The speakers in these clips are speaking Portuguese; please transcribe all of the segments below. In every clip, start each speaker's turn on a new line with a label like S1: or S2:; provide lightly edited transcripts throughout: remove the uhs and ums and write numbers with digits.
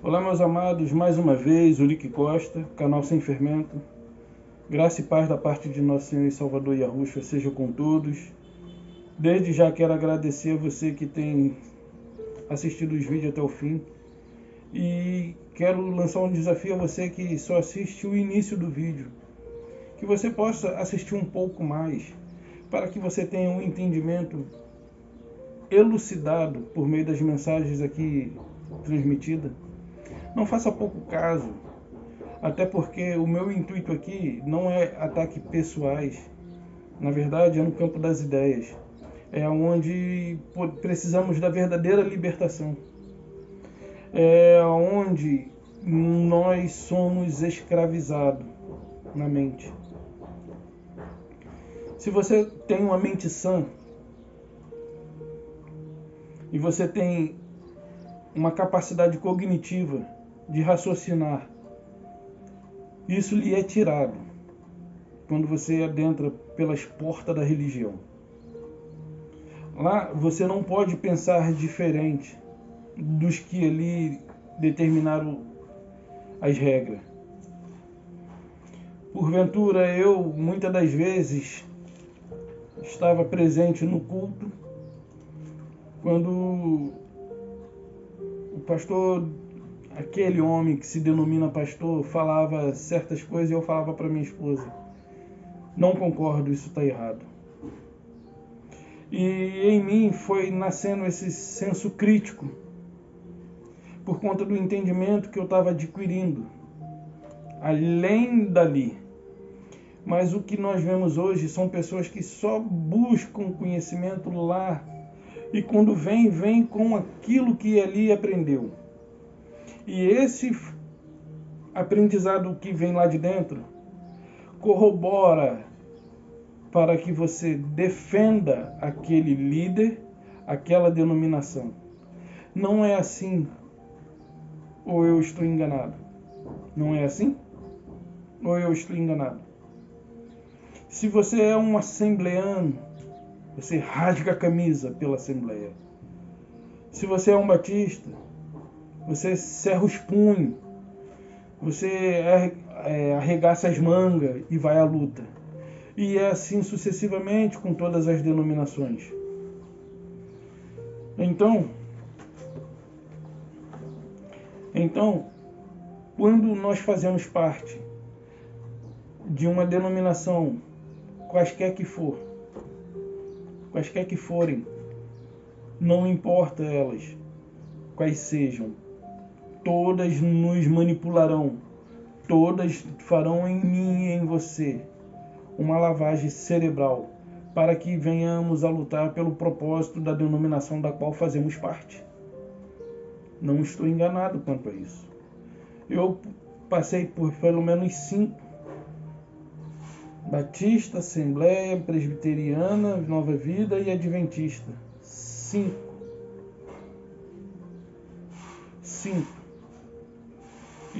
S1: Olá, meus amados, mais uma vez, Urique Costa, canal Sem Fermento. Graça e paz da parte de nosso Senhor e Salvador Yahushua seja com todos. Desde já quero agradecer a você que tem assistido os vídeos até o fim. E quero lançar um desafio a você que só assiste o início do vídeo. Que você possa assistir um pouco mais, para que você tenha um entendimento elucidado por meio das mensagens aqui transmitidas. Não faça pouco caso, até porque o meu intuito aqui não é ataque pessoais. Na verdade, é no campo das ideias. É onde precisamos da verdadeira libertação. É onde nós somos escravizados na mente. Se você tem uma mente sã e você tem uma capacidade cognitiva de raciocinar, isso lhe é tirado quando você adentra pelas portas da religião. Lá você não pode pensar diferente dos que ali determinaram as regras. Porventura, eu muitas das vezes estava presente no culto quando o pastor, aquele homem que se denomina pastor, falava certas coisas e eu falava para minha esposa: não concordo, isso está errado. E em mim foi nascendo esse senso crítico por conta do entendimento que eu estava adquirindo além dali. Mas o que nós vemos hoje são pessoas que só buscam conhecimento lá e quando vem com aquilo que ali aprendeu. E esse aprendizado que vem lá de dentro corrobora para que você defenda aquele líder, aquela denominação. Não é assim? Ou eu estou enganado? Não é assim? Ou eu estou enganado? Se você é um assembleano, você rasga a camisa pela Assembleia. Se você é um batista, você cerra os punhos, você arregaça as mangas e vai à luta. E é assim sucessivamente com todas as denominações. Então, quando nós fazemos parte de uma denominação, quaisquer que forem, não importa elas, quais sejam, todas nos manipularão, todas farão em mim e em você uma lavagem cerebral, para que venhamos a lutar pelo propósito da denominação da qual fazemos parte. Não estou enganado quanto a isso. Eu passei por pelo menos 5: Batista, Assembleia, Presbiteriana, Nova Vida e Adventista. 5.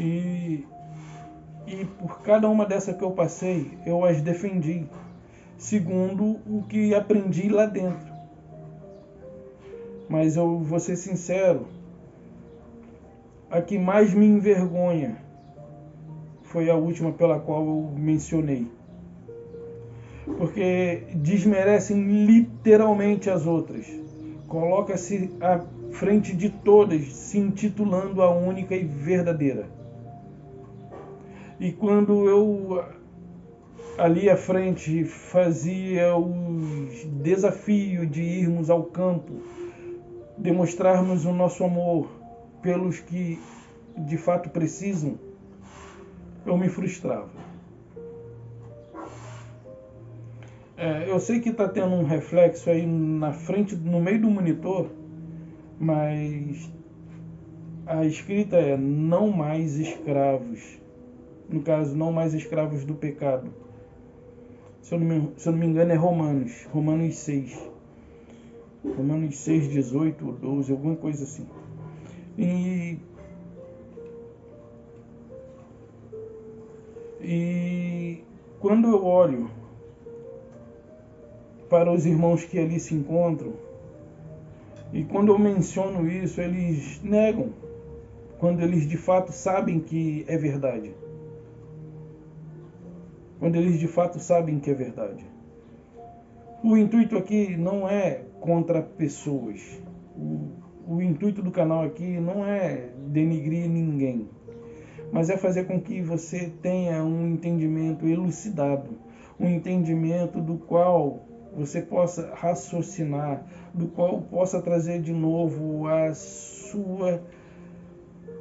S1: E por cada uma dessas que eu passei, eu as defendi, segundo o que aprendi lá dentro. Mas eu vou ser sincero, a que mais me envergonha foi a última pela qual eu mencionei. Porque desmerecem literalmente as outras. Coloca-se à frente de todas, se intitulando a única e verdadeira. E quando eu ali à frente fazia o desafio de irmos ao campo, demonstrarmos o nosso amor pelos que de fato precisam, eu me frustrava. Eu sei que está tendo um reflexo aí na frente, no meio do monitor, mas a escrita é não mais escravos. No caso, não mais escravos do pecado. Se eu não me engano, é Romanos 6. Romanos 6, 18 ou 12, alguma coisa assim. E quando eu olho para os irmãos que ali se encontram, e quando eu menciono isso, eles negam. quando eles de fato sabem que é verdade. Quando eles de fato sabem que é verdade. O intuito aqui não é contra pessoas. O intuito do canal aqui não é denigrir ninguém, mas é fazer com que você tenha um entendimento elucidado, um entendimento do qual você possa raciocinar, do qual possa trazer de novo a sua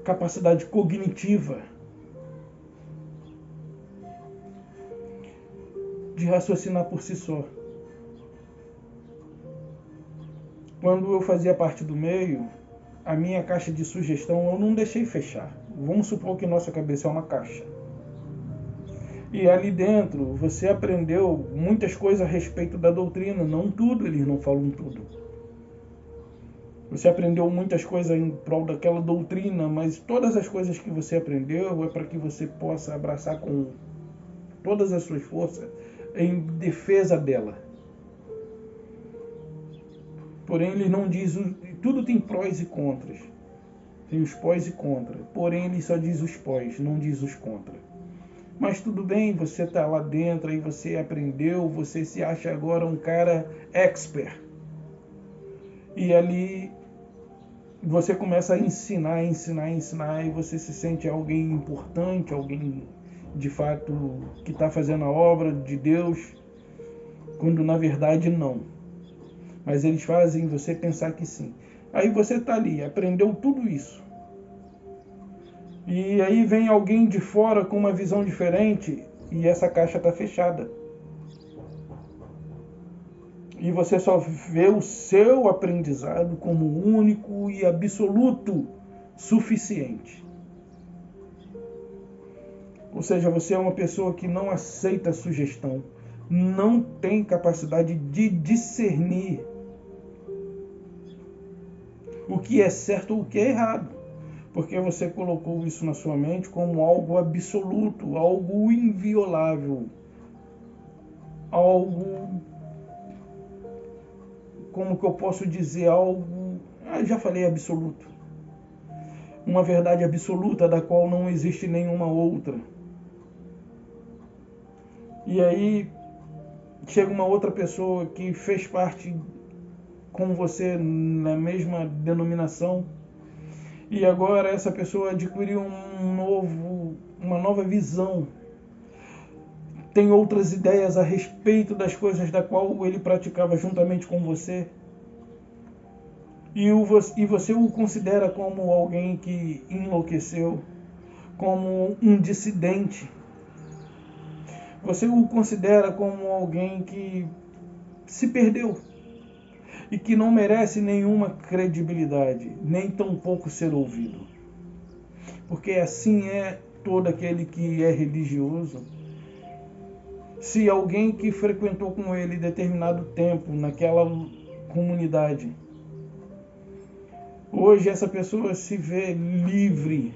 S1: capacidade cognitiva de raciocinar por si só. Quando eu fazia parte do meio, a minha caixa de sugestão eu não deixei fechar. Vamos supor que nossa cabeça é uma caixa. E ali dentro você aprendeu muitas coisas a respeito da doutrina, não tudo, eles não falam tudo. Você aprendeu muitas coisas em prol daquela doutrina, mas todas as coisas que você aprendeu é para que você possa abraçar com todas as suas forças em defesa dela. Porém, ele não diz, tudo tem prós e contras. Tem os pós e contras. Porém, ele só diz os pós, não diz os contras. Mas tudo bem, você está lá dentro, aí você aprendeu, você se acha agora um cara expert. E ali você começa a ensinar, e você se sente alguém importante, alguém de fato que está fazendo a obra de Deus, quando na verdade não. Mas eles fazem você pensar que sim. Aí você está ali, aprendeu tudo isso. E aí vem alguém de fora com uma visão diferente e essa caixa está fechada. E você só vê o seu aprendizado como único e absoluto suficiente. Ou seja, você é uma pessoa que não aceita sugestão, não tem capacidade de discernir o que é certo ou o que é errado, porque você colocou isso na sua mente como algo absoluto, algo inviolável, algo, como que eu posso dizer, algo, já falei absoluto, uma verdade absoluta da qual não existe nenhuma outra. E aí chega uma outra pessoa que fez parte com você na mesma denominação, e agora essa pessoa adquiriu uma nova visão, tem outras ideias a respeito das coisas da qual ele praticava juntamente com você, e você o considera como alguém que enlouqueceu, como um dissidente. Você o considera como alguém que se perdeu e que não merece nenhuma credibilidade, nem tampouco ser ouvido. Porque assim é todo aquele que é religioso. Se alguém que frequentou com ele determinado tempo naquela comunidade, hoje essa pessoa se vê livre,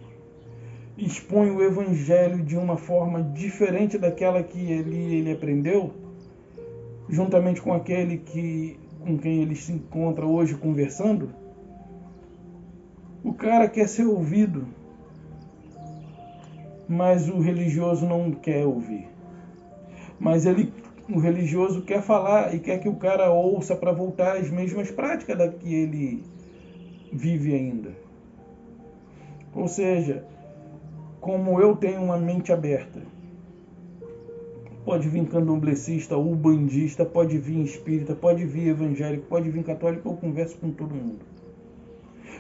S1: expõe o evangelho de uma forma diferente daquela que ele aprendeu, juntamente com aquele com quem ele se encontra hoje conversando, o cara quer ser ouvido, mas o religioso não quer ouvir. Mas o religioso quer falar e quer que o cara ouça para voltar às mesmas práticas da que ele vive ainda. Ou seja, como eu tenho uma mente aberta, pode vir candomblessista, ubandista, pode vir espírita, pode vir evangélico, pode vir católico, eu converso com todo mundo.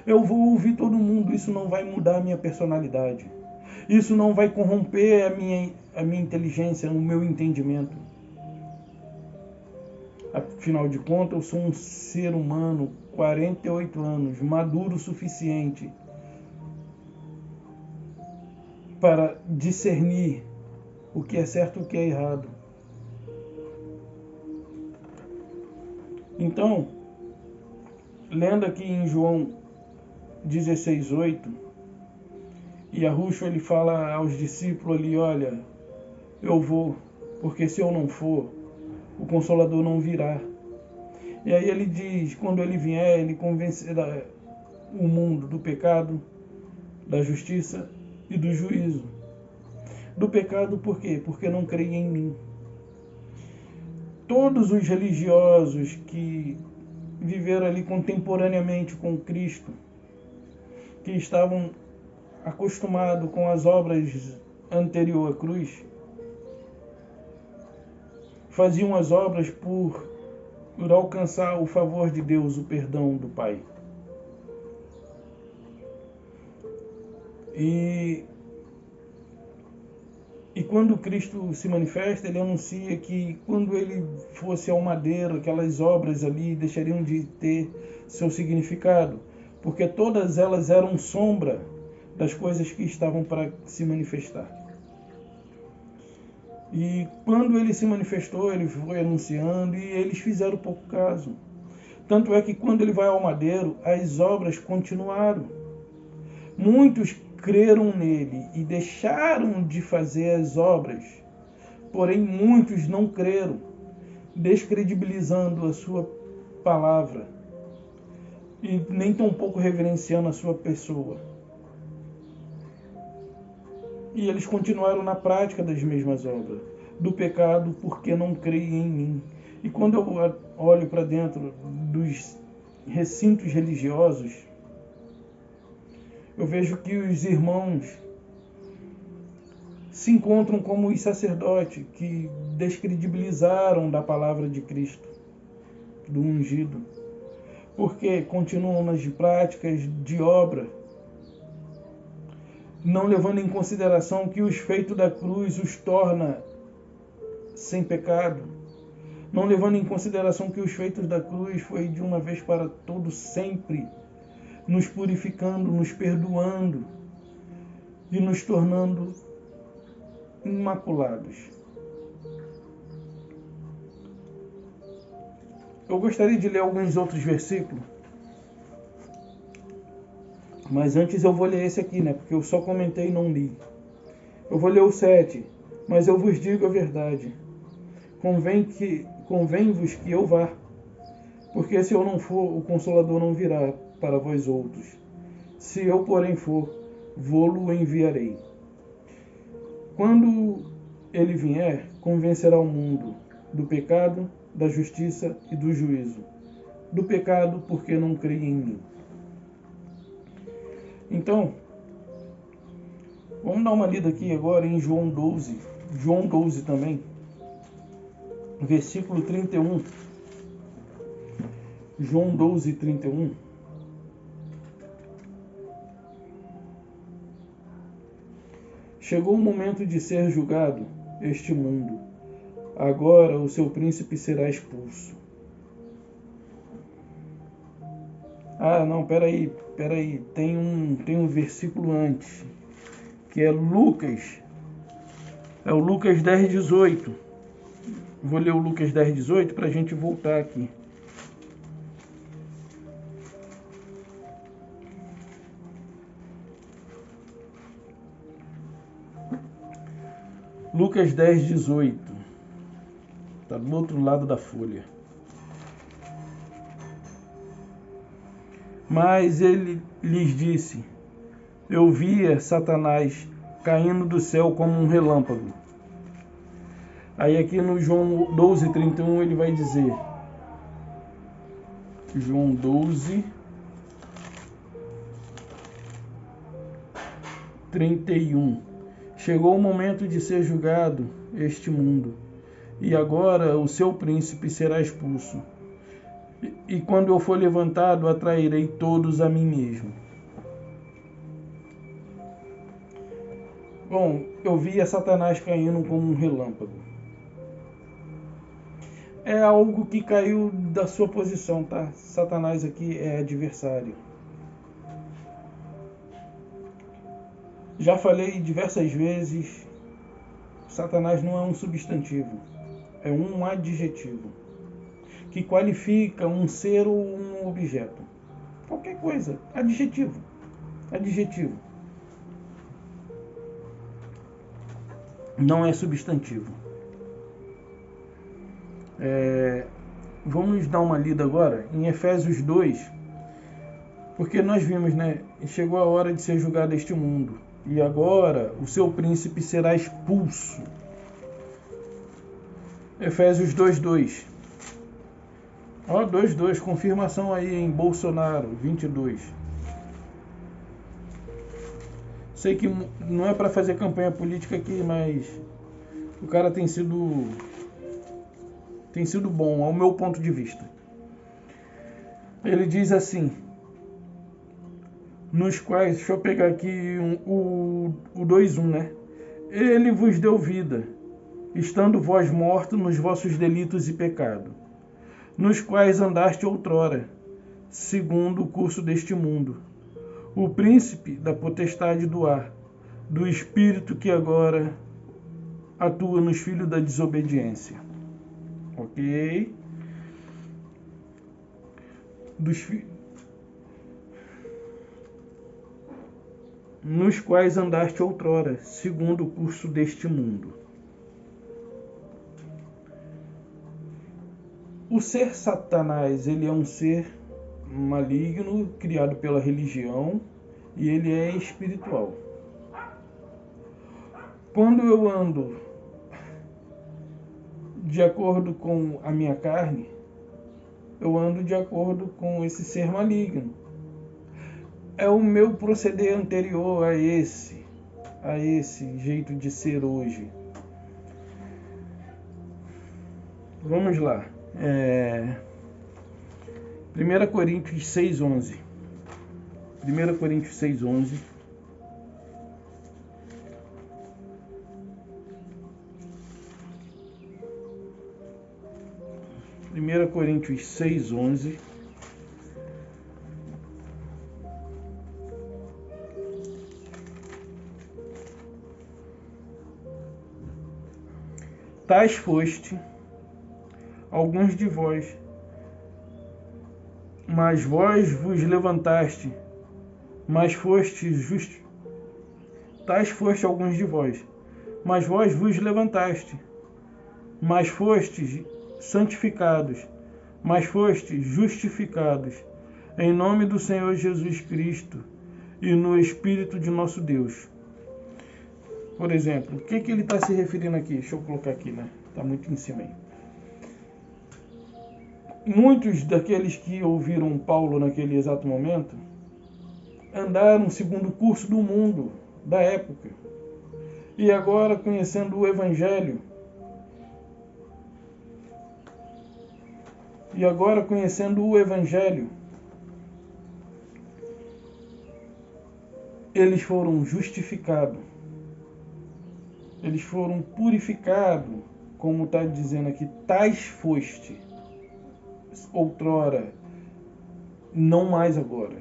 S1: Eu vou ouvir todo mundo, isso não vai mudar a minha personalidade. Isso não vai corromper a minha inteligência, o meu entendimento. Afinal de contas, eu sou um ser humano, 48 anos, maduro o suficiente para discernir o que é certo e o que é errado. Então, lendo aqui em João 16:8, Yahushua ele fala aos discípulos ali, olha, eu vou, porque se eu não for, o Consolador não virá. E aí ele diz, quando ele vier, ele convencerá o mundo do pecado, da justiça e do juízo. Do pecado, por quê? Porque não creem em mim. Todos os religiosos que viveram ali contemporaneamente com Cristo, que estavam acostumados com as obras anterior à cruz, faziam as obras por alcançar o favor de Deus, o perdão do Pai. E quando Cristo se manifesta, ele anuncia que quando ele fosse ao madeiro, aquelas obras ali deixariam de ter seu significado, porque todas elas eram sombra das coisas que estavam para se manifestar. E quando ele se manifestou, ele foi anunciando e eles fizeram pouco caso. Tanto é que quando ele vai ao madeiro, as obras continuaram. Muitos creram nele e deixaram de fazer as obras, porém muitos não creram, descredibilizando a sua palavra e nem tampouco reverenciando a sua pessoa. E eles continuaram na prática das mesmas obras, do pecado, porque não creem em mim. E quando eu olho para dentro dos recintos religiosos, eu vejo que os irmãos se encontram como os sacerdotes que descredibilizaram da palavra de Cristo, do ungido, porque continuam nas práticas de obra, não levando em consideração que os feitos da cruz os torna sem pecado, não levando em consideração que os feitos da cruz foi de uma vez para todo sempre, nos purificando, nos perdoando e nos tornando imaculados. Eu gostaria de ler alguns outros versículos, mas antes eu vou ler esse aqui, né? Porque eu só comentei e não li. Eu vou ler o 7. Mas eu vos digo a verdade. Convém-vos que eu vá, porque se eu não for, o Consolador não virá para vós outros. Se eu, porém, for, vô-lo enviarei. Quando ele vier, convencerá o mundo do pecado, da justiça e do juízo. Do pecado, porque não creem em mim. Então, vamos dar uma lida aqui agora em João 12. João 12 também, versículo 31. João 12, 31. Chegou o momento de ser julgado este mundo. Agora o seu príncipe será expulso. Ah, não, peraí. Tem um versículo antes, que é Lucas. É o Lucas 10, 18. Vou ler o Lucas 10, 18 para a gente voltar aqui. Lucas 10, 18. Está do outro lado da folha. Mas ele lhes disse: eu via Satanás caindo do céu como um relâmpago. Aí aqui no João 12, 31 ele vai dizer, João 12, 31. Chegou o momento de ser julgado este mundo, e agora o seu príncipe será expulso. E quando eu for levantado, atrairei todos a mim mesmo. Bom, eu via Satanás caindo como um relâmpago. É algo que caiu da sua posição, tá? Satanás aqui é adversário. Já falei diversas vezes, Satanás não é um substantivo, é um adjetivo que qualifica um ser ou um objeto. Qualquer coisa, adjetivo. Adjetivo. Não é substantivo. Vamos dar uma lida agora em Efésios 2, Porque nós vimos, né? Chegou a hora de ser julgado este mundo. E agora o seu príncipe será expulso. Efésios 2:2. Ó, 2:2, confirmação aí em Bolsonaro 22. Sei que não é para fazer campanha política aqui, mas o cara tem sido bom, ao meu ponto de vista. Ele diz assim, nos quais, deixa eu pegar aqui o 2:1, né? Ele vos deu vida, estando vós mortos nos vossos delitos e pecado, nos quais andaste outrora, segundo o curso deste mundo, o príncipe da potestade do ar, do espírito que agora atua nos filhos da desobediência. Ok? Nos quais andaste outrora, segundo o curso deste mundo. O ser Satanás, ele é um ser maligno, criado pela religião, e ele é espiritual. Quando eu ando de acordo com a minha carne, eu ando de acordo com esse ser maligno. É o meu proceder anterior a esse jeito de ser hoje. Vamos lá. 1 Coríntios 6:11. 1 Coríntios 6:11. Primeira Coríntios 6:11. Tais foste alguns de vós, mas vós vos levantaste, mas foste justos. Tais foste alguns de vós, mas vós vos levantaste, mas fostes santificados, mas fostes justificados, em nome do Senhor Jesus Cristo e no Espírito de nosso Deus. Por exemplo, o que ele está se referindo aqui? Deixa eu colocar aqui, né? Está muito em cima aí. Muitos daqueles que ouviram Paulo naquele exato momento andaram segundo o curso do mundo, da época. E agora, conhecendo o Evangelho, eles foram justificados. Eles foram purificados, como está dizendo aqui, tais foste, outrora, não mais agora.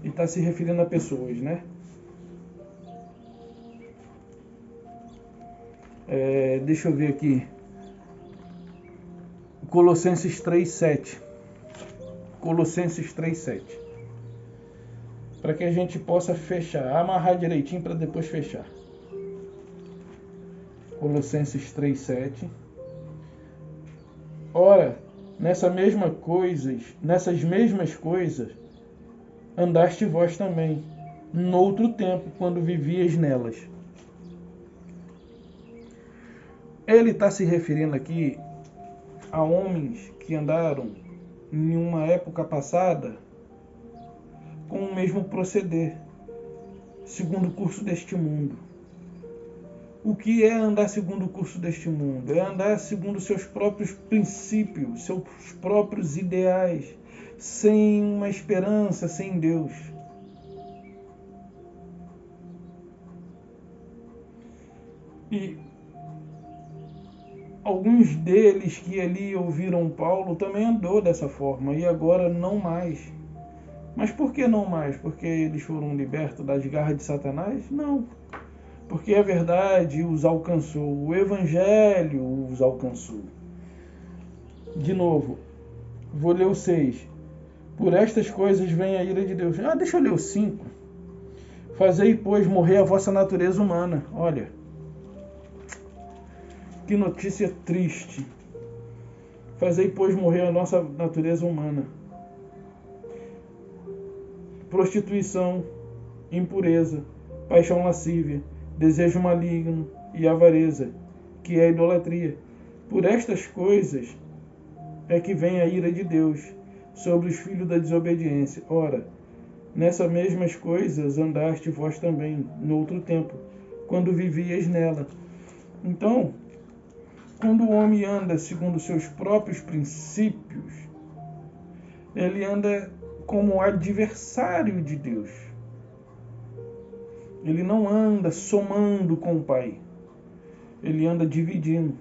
S1: E está se referindo a pessoas, né? Deixa eu ver aqui. Colossenses 3:7. Colossenses 3:7. Para que a gente possa fechar, amarrar direitinho para depois fechar. Colossenses 3:7. Ora, nessas mesmas coisas, andaste vós também, noutro tempo, quando vivias nelas. Ele está se referindo aqui a homens que andaram em uma época passada com o mesmo proceder, segundo o curso deste mundo. O que é andar segundo o curso deste mundo? É andar segundo seus próprios princípios, seus próprios ideais, sem uma esperança, sem Deus. E alguns deles que ali ouviram Paulo também andou dessa forma, e agora não mais. Mas por que não mais? Porque eles foram libertos das garras de Satanás? Não. Porque a verdade os alcançou, o Evangelho os alcançou. De novo, vou ler o 6. Por estas coisas vem a ira de Deus. Deixa eu ler o 5. Fazei, pois, morrer a vossa natureza humana. Olha, que notícia triste. Fazei, pois, morrer a nossa natureza humana. prostituição, impureza, paixão lascívia, desejo maligno e avareza, que é a idolatria. Por estas coisas é que vem a ira de Deus sobre os filhos da desobediência. Ora, nessas mesmas coisas andaste vós também, no outro tempo, quando vivíeis nela. Então, quando o homem anda segundo seus próprios princípios, ele anda como adversário de Deus. Ele não anda somando com o Pai. Ele anda dividindo.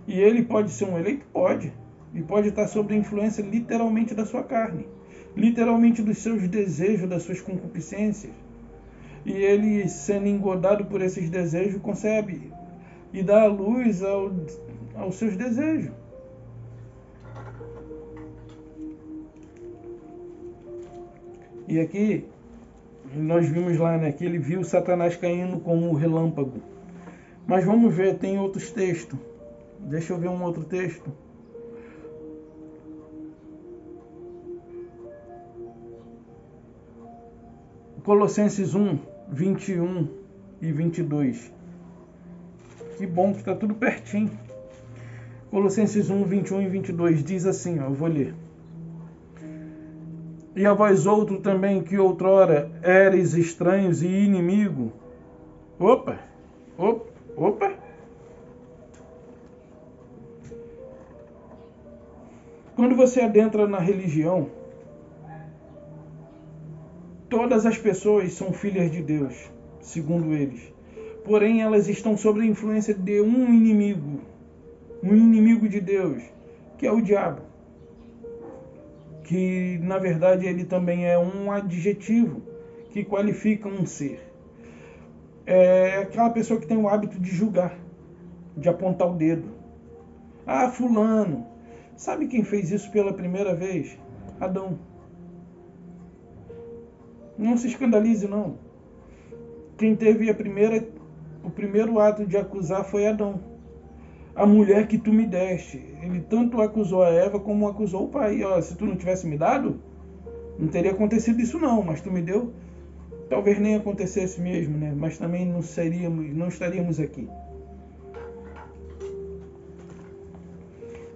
S1: E ele pode ser um eleito? Pode. E pode estar sob a influência literalmente da sua carne. Literalmente dos seus desejos, das suas concupiscências. E ele, sendo engodado por esses desejos, concebe e dá a luz aos seus desejos. E aqui, nós vimos lá, né, que ele viu Satanás caindo como um relâmpago. Mas vamos ver, tem outros textos. Deixa eu ver um outro texto. Colossenses 1, 21 e 22. Que bom que está tudo pertinho. Colossenses 1, 21 e 22 diz assim, eu vou ler. E a vós outro também, que outrora eres estranhos e inimigo. Opa! Quando você adentra na religião, todas as pessoas são filhas de Deus, segundo eles. Porém, elas estão sob a influência de um inimigo de Deus, que é o diabo. Que, na verdade, ele também é um adjetivo que qualifica um ser. É aquela pessoa que tem o hábito de julgar, de apontar o dedo. Ah, fulano. Sabe quem fez isso pela primeira vez? Adão. Não se escandalize, não. Quem teve o primeiro ato de acusar foi Adão. A mulher que tu me deste. Ele tanto acusou a Eva como acusou o pai. Ó, se tu não tivesse me dado, não teria acontecido isso não, mas tu me deu. Talvez nem acontecesse mesmo, né? Mas também não estaríamos aqui.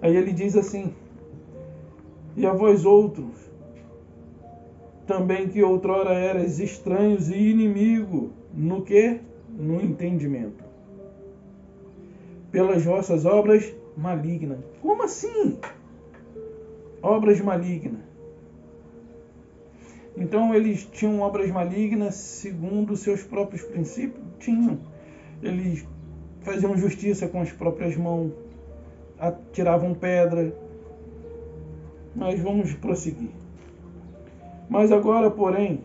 S1: Aí ele diz assim, e a vós outros, também que outrora eras estranhos e inimigo, no quê? No entendimento. Pelas vossas obras malignas. Como assim? Obras malignas. Então eles tinham obras malignas segundo seus próprios princípios? Tinham. Eles faziam justiça com as próprias mãos, atiravam pedra. Mas vamos prosseguir. Mas agora, porém,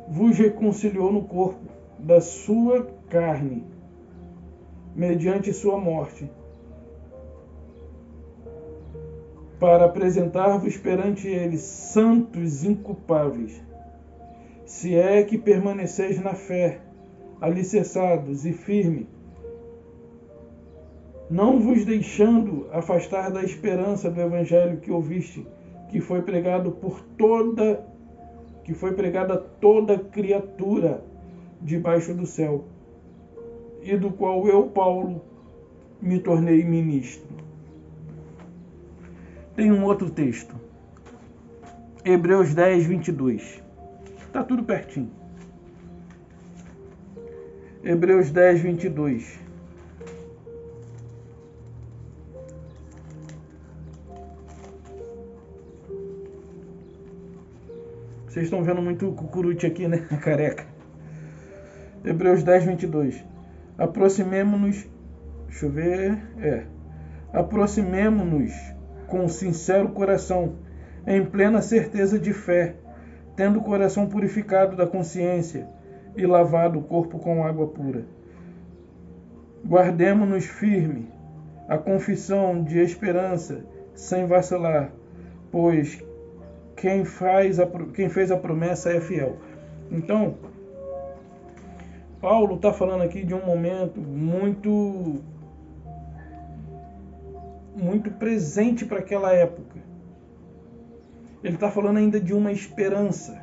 S1: vos reconciliou no corpo da sua carne, mediante sua morte, para apresentar-vos perante ele santos e inculpáveis, se é que permaneceis na fé, alicerçados e firmes, não vos deixando afastar da esperança do evangelho que ouviste, que foi pregado a toda criatura debaixo do céu, e do qual eu, Paulo, me tornei ministro. Tem um outro texto. Hebreus 10, 22. Está tudo pertinho. Hebreus 10, 22. Vocês estão vendo muito cucurute aqui, né? Careca. Hebreus 10, 22. Aproximemo-nos. Deixa eu ver. Aproximemo-nos com sincero coração, em plena certeza de fé, tendo o coração purificado da consciência e lavado o corpo com água pura. Guardemo-nos firme a confissão de esperança, sem vacilar, pois quem fez a promessa é fiel. Então, Paulo está falando aqui de um momento muito presente para aquela época. Ele está falando ainda de uma esperança.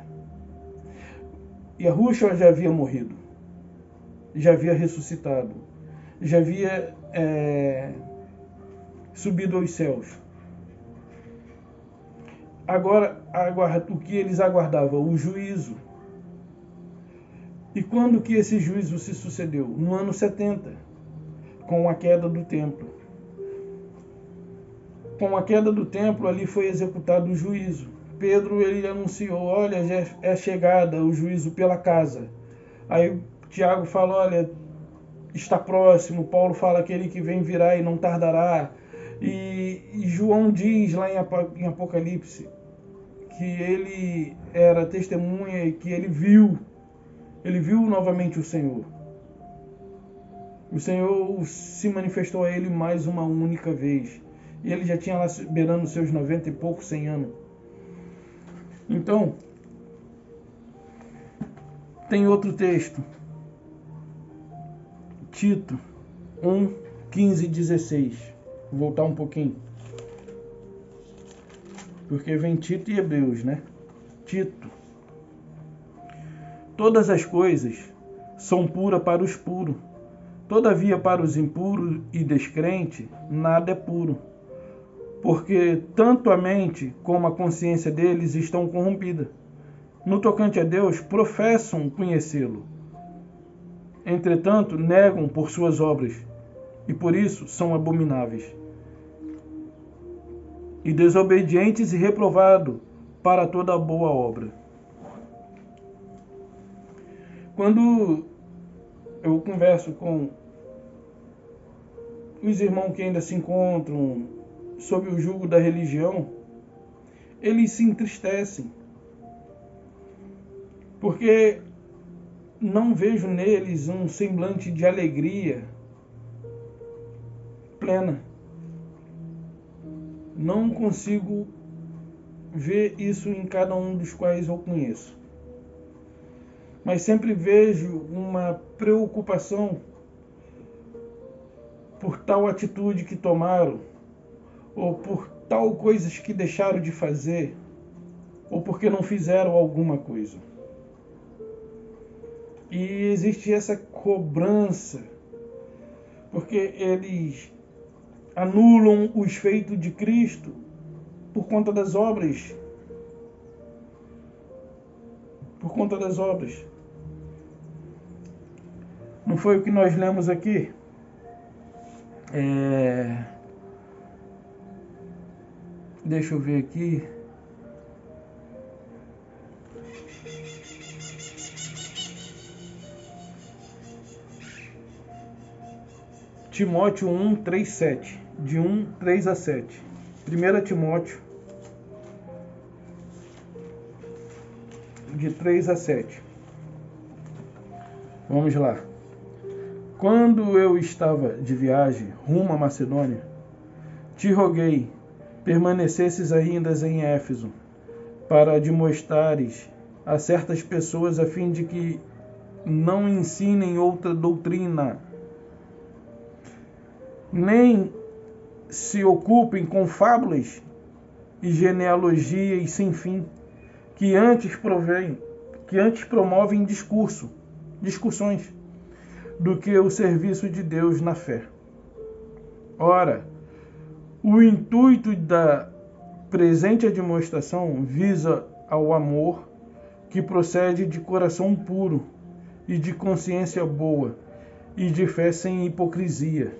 S1: Yahushua já havia morrido, já havia ressuscitado, já havia subido aos céus. Agora, o que eles aguardavam? O juízo. E quando que esse juízo se sucedeu? No ano 70, com a queda do templo. Com a queda do templo, ali foi executado o juízo. Pedro, ele anunciou, olha, já é chegada o juízo pela casa. Aí Tiago fala, olha, está próximo. Paulo fala, aquele que vem virá e não tardará. E João diz lá em Apocalipse que ele era testemunha e que ele viu novamente o Senhor. O Senhor se manifestou a ele mais uma única vez. E ele já tinha lá beirando seus 90 e poucos, 100 anos. Então, tem outro texto. Tito 1, 15 e 16. Vou voltar um pouquinho. Porque vem Tito e Hebreus, né? Tito. Todas as coisas são puras para os puros. Todavia, para os impuros e descrentes, nada é puro. Porque tanto a mente como a consciência deles estão corrompidas. No tocante a Deus, professam conhecê-lo. Entretanto, negam por suas obras, e por isso são abomináveis. E desobedientes e reprovados para toda boa obra. Quando eu converso com os irmãos que ainda se encontram sob o jugo da religião, eles se entristecem, porque não vejo neles um semblante de alegria plena. Não consigo ver isso em cada um dos quais eu conheço. Mas sempre vejo uma preocupação por tal atitude que tomaram, ou por tal coisas que deixaram de fazer, ou porque não fizeram alguma coisa. E existe essa cobrança, porque eles anulam os feitos de Cristo por conta das obras. Por conta das obras. Não foi o que nós lemos aqui? Deixa eu ver aqui. Timóteo 1, 3, 7. De 1, 3 a 7. 1 Timóteo, de 3 a 7. Vamos lá. Quando eu estava de viagem rumo à Macedônia, te roguei, permanecesses ainda em Éfeso, para admoestares a certas pessoas a fim de que não ensinem outra doutrina, nem se ocupem com fábulas e genealogias sem fim, que antes promovem discussões, do que o serviço de Deus na fé. Ora, o intuito da presente admoestação visa ao amor que procede de coração puro e de consciência boa e de fé sem hipocrisia.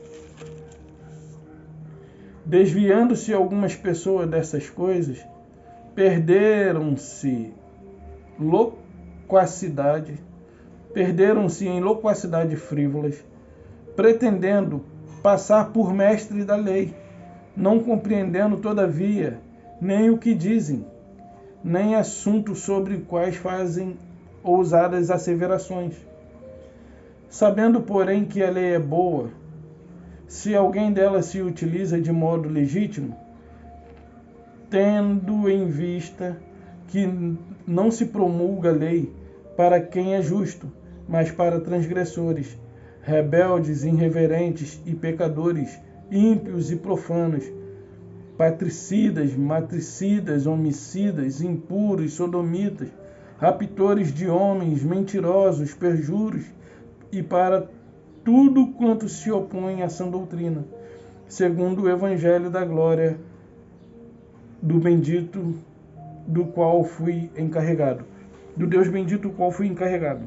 S1: Desviando-se algumas pessoas dessas coisas, perderam-se em loquacidade frívolas, pretendendo passar por mestre da lei, não compreendendo, todavia, nem o que dizem, nem assuntos sobre os quais fazem ousadas asseverações. Sabendo, porém, que a lei é boa, se alguém dela se utiliza de modo legítimo, tendo em vista que não se promulga a lei para quem é justo, mas para transgressores, rebeldes, irreverentes e pecadores, ímpios e profanos, patricidas, matricidas, homicidas, impuros, sodomitas, raptores de homens, mentirosos, perjuros, e para tudo quanto se opõe a sã doutrina, segundo o evangelho da glória do bendito do qual fui encarregado. Do Deus bendito do qual fui encarregado.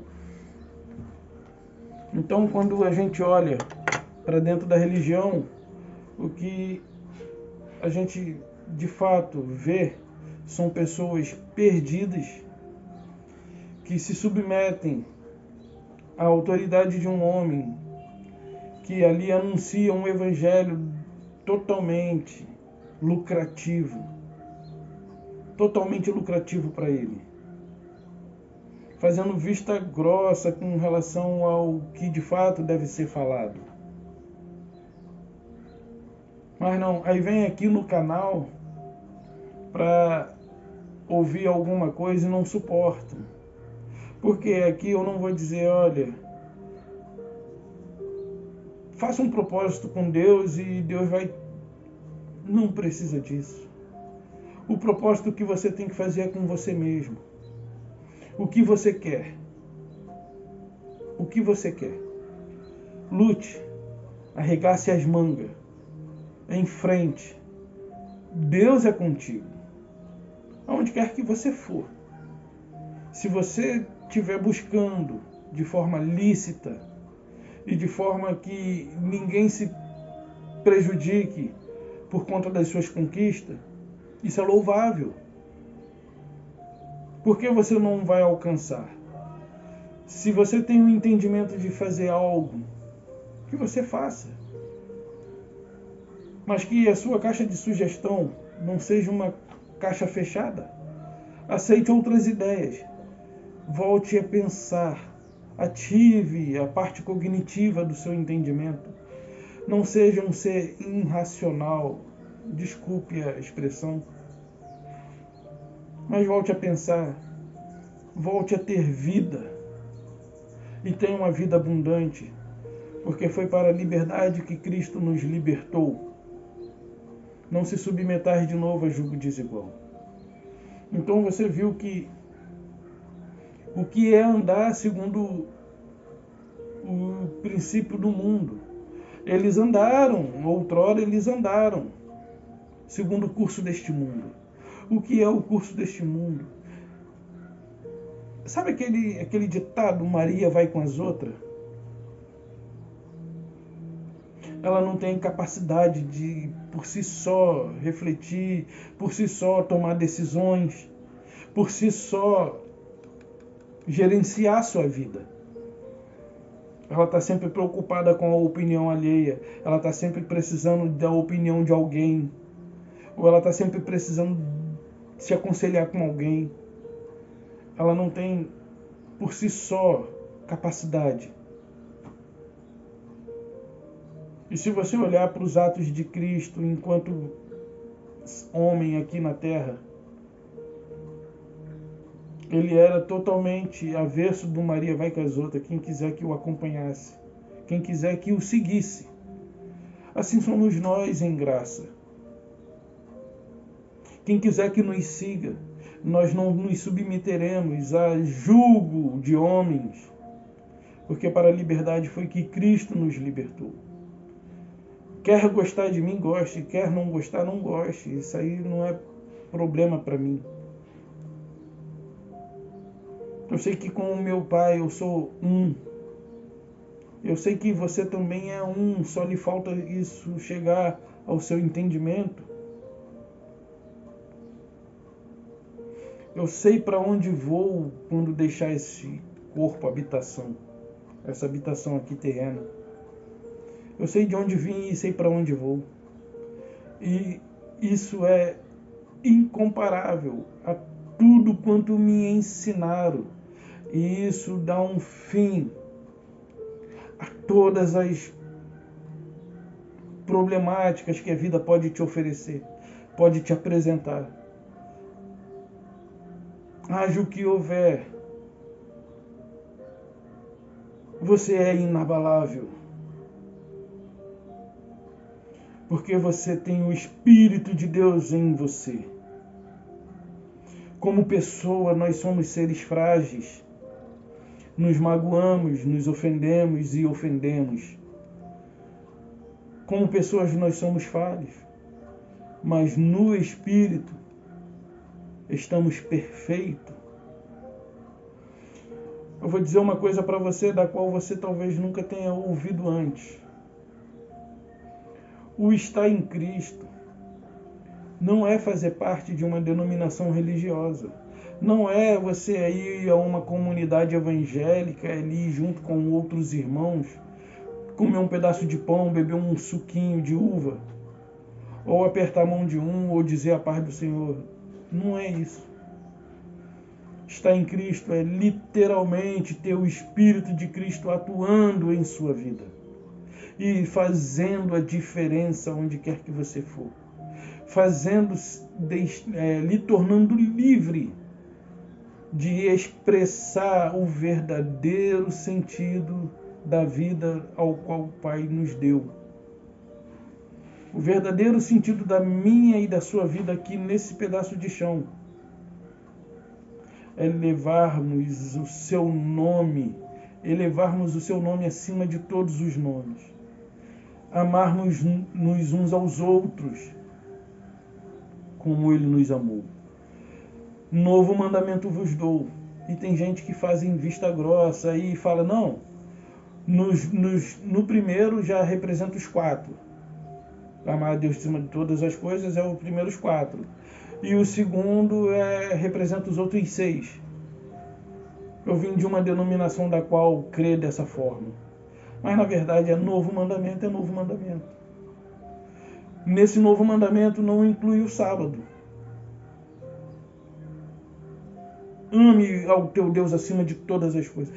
S1: Então, quando a gente olha para dentro da religião, o que a gente de fato vê são pessoas perdidas que se submetem à autoridade de um homem que ali anuncia um evangelho totalmente lucrativo para ele, fazendo vista grossa com relação ao que de fato deve ser falado. Mas não, aí vem aqui no canal para ouvir alguma coisa e não suporto. Porque aqui eu não vou dizer, olha, faça um propósito com Deus e Deus vai... Não precisa disso. O propósito que você tem que fazer é com você mesmo. O que você quer? O que você quer? Lute, arregace as mangas, em frente. Deus é contigo. Aonde quer que você for. Se você estiver buscando de forma lícita e de forma que ninguém se prejudique por conta das suas conquistas, isso é louvável. Por que você não vai alcançar? Se você tem um entendimento de fazer algo, que você faça. Mas que a sua caixa de sugestão não seja uma caixa fechada. Aceite outras ideias. Volte a pensar. Ative a parte cognitiva do seu entendimento. Não seja um ser irracional. Desculpe a expressão. Mas volte a pensar. Volte a ter vida. E tenha uma vida abundante. Porque foi para a liberdade que Cristo nos libertou. Não se submeter de novo a jugo desigual. Então você viu que o que é andar segundo o princípio do mundo. Eles andaram, outrora eles andaram segundo o curso deste mundo. O que é o curso deste mundo? Sabe aquele ditado, Maria vai com as outras? Ela não tem capacidade de, por si só, refletir, por si só, tomar decisões, por si só, gerenciar a sua vida. Ela está sempre preocupada com a opinião alheia, ela está sempre precisando da opinião de alguém, ou ela está sempre precisando se aconselhar com alguém. Ela não tem, por si só, capacidade. E se você olhar para os atos de Cristo enquanto homem aqui na Terra, ele era totalmente avesso do Maria vai com as outras, quem quiser que o acompanhasse, quem quiser que o seguisse. Assim somos nós em graça. Quem quiser que nos siga, nós não nos submeteremos a julgo de homens, porque para a liberdade foi que Cristo nos libertou. Quer gostar de mim, goste. Quer não gostar, não goste. Isso aí não é problema para mim. Eu sei que com o meu pai eu sou um. Eu sei que você também é um. Só lhe falta isso chegar ao seu entendimento. Eu sei para onde vou quando deixar esse corpo, habitação. Essa habitação aqui terrena. Eu sei de onde vim e sei para onde vou. E isso é incomparável a tudo quanto me ensinaram. E isso dá um fim a todas as problemáticas que a vida pode te oferecer, pode te apresentar. Haja o que houver, você é inabalável. porque você tem o Espírito de Deus em você. Como pessoa, nós somos seres frágeis. Nos magoamos, nos ofendemos e ofendemos. Como pessoas, nós somos falhos. Mas no Espírito, estamos perfeitos. Eu vou dizer uma coisa para você da qual você talvez nunca tenha ouvido antes. O estar em Cristo não é fazer parte de uma denominação religiosa. Não é você ir a uma comunidade evangélica ali junto com outros irmãos, comer um pedaço de pão, beber um suquinho de uva, ou apertar a mão de um, ou dizer a paz do Senhor. Não é isso. Estar em Cristo é literalmente ter o Espírito de Cristo atuando em sua vida e fazendo a diferença onde quer que você for, lhe tornando livre de expressar o verdadeiro sentido da vida ao qual o Pai nos deu. O verdadeiro sentido da minha e da sua vida aqui nesse pedaço de chão é elevarmos o seu nome acima de todos os nomes. Amarmos-nos uns aos outros como Ele nos amou. Novo mandamento vos dou. E tem gente que faz em vista grossa e fala, não, no primeiro já representa os 4. Amar a Deus acima de todas as coisas é o primeiro os 4. E o segundo representa os outros 6. Eu vim de uma denominação da qual crê dessa forma. Mas na verdade é novo mandamento. Nesse novo mandamento não inclui o sábado. Ame ao teu Deus acima de todas as coisas.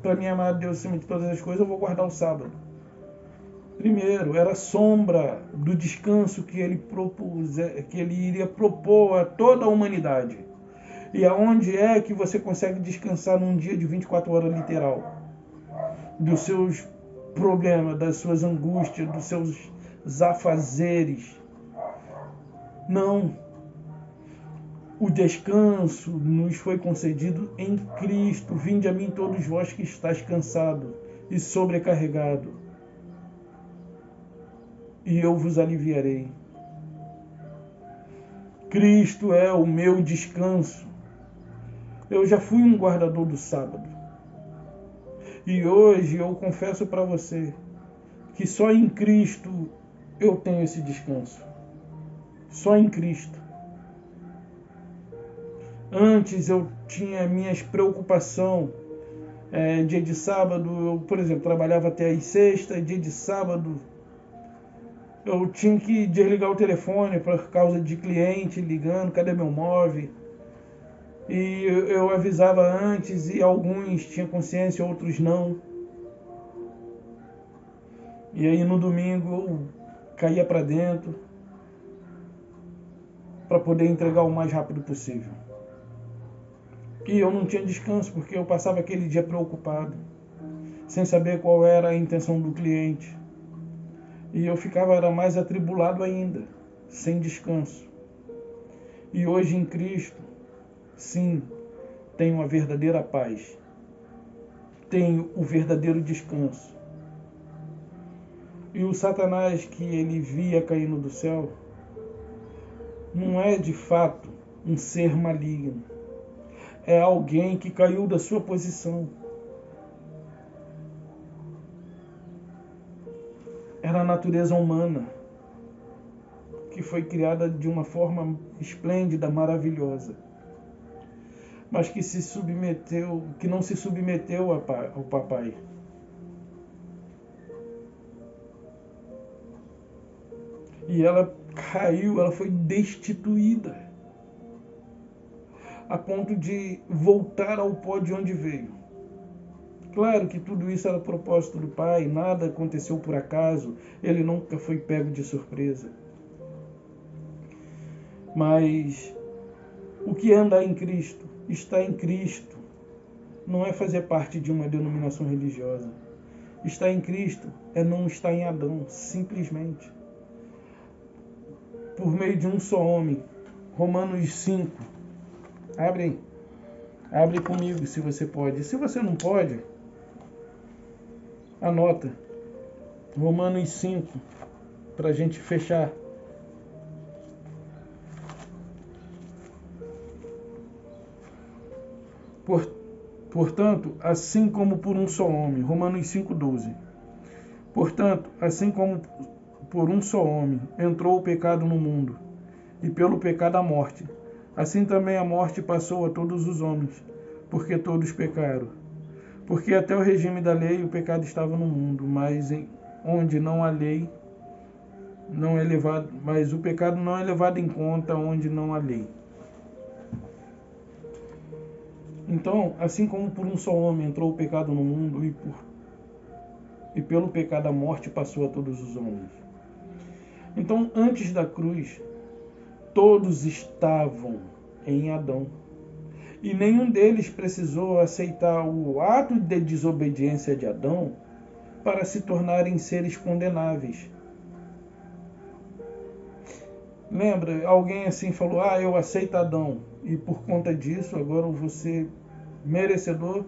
S1: Para mim amar a Deus acima de todas as coisas, eu vou guardar o sábado. Primeiro, era sombra do descanso que ele iria propor a toda a humanidade. E aonde é que você consegue descansar num dia de 24 horas literal? Dos seus problemas, das suas angústias, dos seus afazeres. Não. O descanso nos foi concedido em Cristo. Vinde a mim todos vós que estáis cansados e sobrecarregados, e eu vos aliviarei. Cristo é o meu descanso. Eu já fui um guardador do sábado. E hoje eu confesso para você que só em Cristo eu tenho esse descanso. Só em Cristo. Antes eu tinha minhas preocupações. Dia de sábado, eu, por exemplo, trabalhava até às sextas. Dia de sábado, eu tinha que desligar o telefone por causa de cliente ligando, cadê meu móvel? E eu avisava antes e alguns tinham consciência, outros não. E aí no domingo eu caía para dentro para poder entregar o mais rápido possível. E eu não tinha descanso porque eu passava aquele dia preocupado, sem saber qual era a intenção do cliente. E eu ficava mais atribulado ainda, sem descanso. E hoje em Cristo, sim, tenho a verdadeira paz. Tenho o verdadeiro descanso. E o Satanás que ele via caindo do céu, não é de fato um ser maligno. É alguém que caiu da sua posição. Era a natureza humana, que foi criada de uma forma esplêndida, maravilhosa, mas que não se submeteu ao papai. E ela caiu, ela foi destituída, a ponto de voltar ao pó de onde veio. Claro que tudo isso era propósito do Pai, nada aconteceu por acaso, ele nunca foi pego de surpresa. Mas o que é andar em Cristo? Estar em Cristo não é fazer parte de uma denominação religiosa. Estar em Cristo é não estar em Adão, simplesmente. por meio de um só homem. Romanos 5. Abre aí. Abre comigo se você pode. Se você não pode, anota. Romanos 5, para a gente fechar. Portanto, assim como por um só homem, Romanos 5,12. Portanto, assim como por um só homem entrou o pecado no mundo, e pelo pecado a morte, assim também a morte passou a todos os homens, porque todos pecaram. Porque até o regime da lei o pecado estava no mundo, mas onde não há lei, não é levado, mas o pecado não é levado em conta onde não há lei. Então, assim como por um só homem entrou o pecado no mundo, e pelo pecado a morte passou a todos os homens. Então, antes da cruz, todos estavam em Adão. E nenhum deles precisou aceitar o ato de desobediência de Adão para se tornarem seres condenáveis. Lembra, alguém assim falou, eu aceito Adão, e por conta disso agora eu vou ser merecedor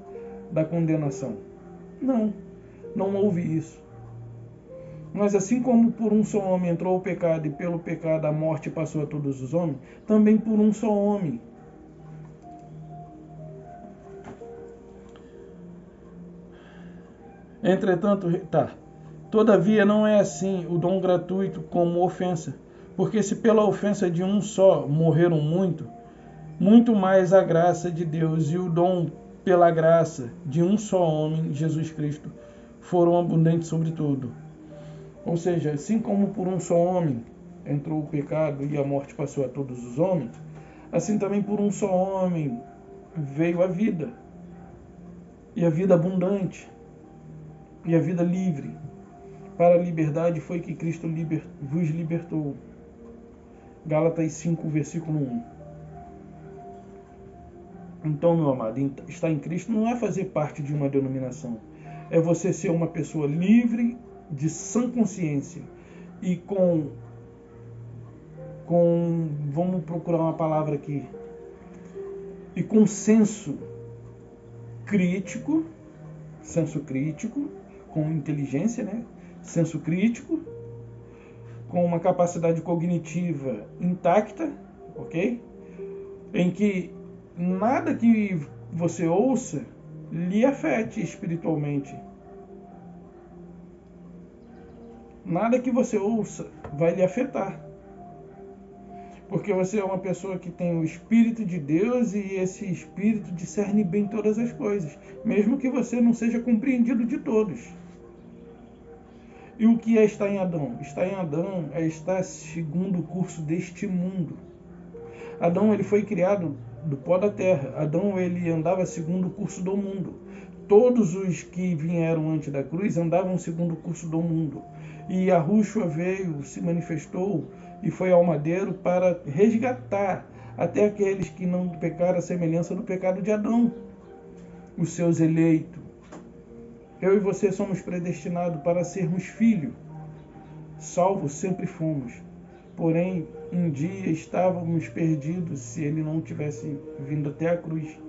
S1: da condenação. Não houve isso. Mas assim como por um só homem entrou o pecado, e pelo pecado a morte passou a todos os homens, também por um só homem. Entretanto, todavia não é assim o dom gratuito como ofensa, porque se pela ofensa de um só morreram muito mais a graça de Deus e o dom pela graça de um só homem, Jesus Cristo, foram abundantes sobre tudo. Ou seja, assim como por um só homem entrou o pecado e a morte passou a todos os homens, assim também por um só homem veio a vida, e a vida abundante, e a vida livre. Para a liberdade foi que Cristo vos libertou. Gálatas 5, versículo 1. Então, meu amado, estar em Cristo não é fazer parte de uma denominação. É você ser uma pessoa livre, de sã consciência e com vamos procurar uma palavra aqui, e com senso crítico, com inteligência, né? Senso crítico, com uma capacidade cognitiva intacta, ok? Em que nada que você ouça lhe afete espiritualmente. Nada que você ouça vai lhe afetar. Porque você é uma pessoa que tem o Espírito de Deus e esse Espírito discerne bem todas as coisas, mesmo que você não seja compreendido de todos. E o que é estar em Adão? Estar em Adão é estar segundo o curso deste mundo. Adão ele foi criado do pó da terra. Adão ele andava segundo o curso do mundo. Todos os que vieram antes da cruz andavam segundo o curso do mundo. E Yahushua veio, se manifestou e foi ao madeiro para resgatar até aqueles que não pecaram a semelhança do pecado de Adão, os seus eleitos. Eu e você somos predestinados para sermos filhos. Salvos sempre fomos. Porém, um dia estávamos perdidos se ele não tivesse vindo até a cruz.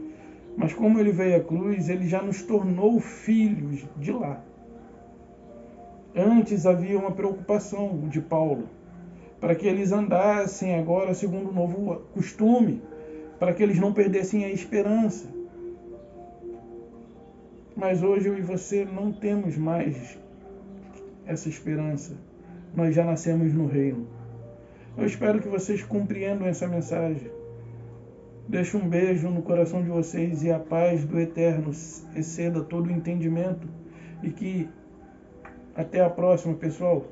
S1: Mas como ele veio à cruz, ele já nos tornou filhos de lá. Antes havia uma preocupação de Paulo, para que eles andassem agora segundo o novo costume, para que eles não perdessem a esperança. Mas hoje eu e você não temos mais essa esperança. Nós já nascemos no reino. Eu espero que vocês compreendam essa mensagem. Deixo um beijo no coração de vocês e a paz do Eterno exceda todo o entendimento. E que até a próxima, pessoal.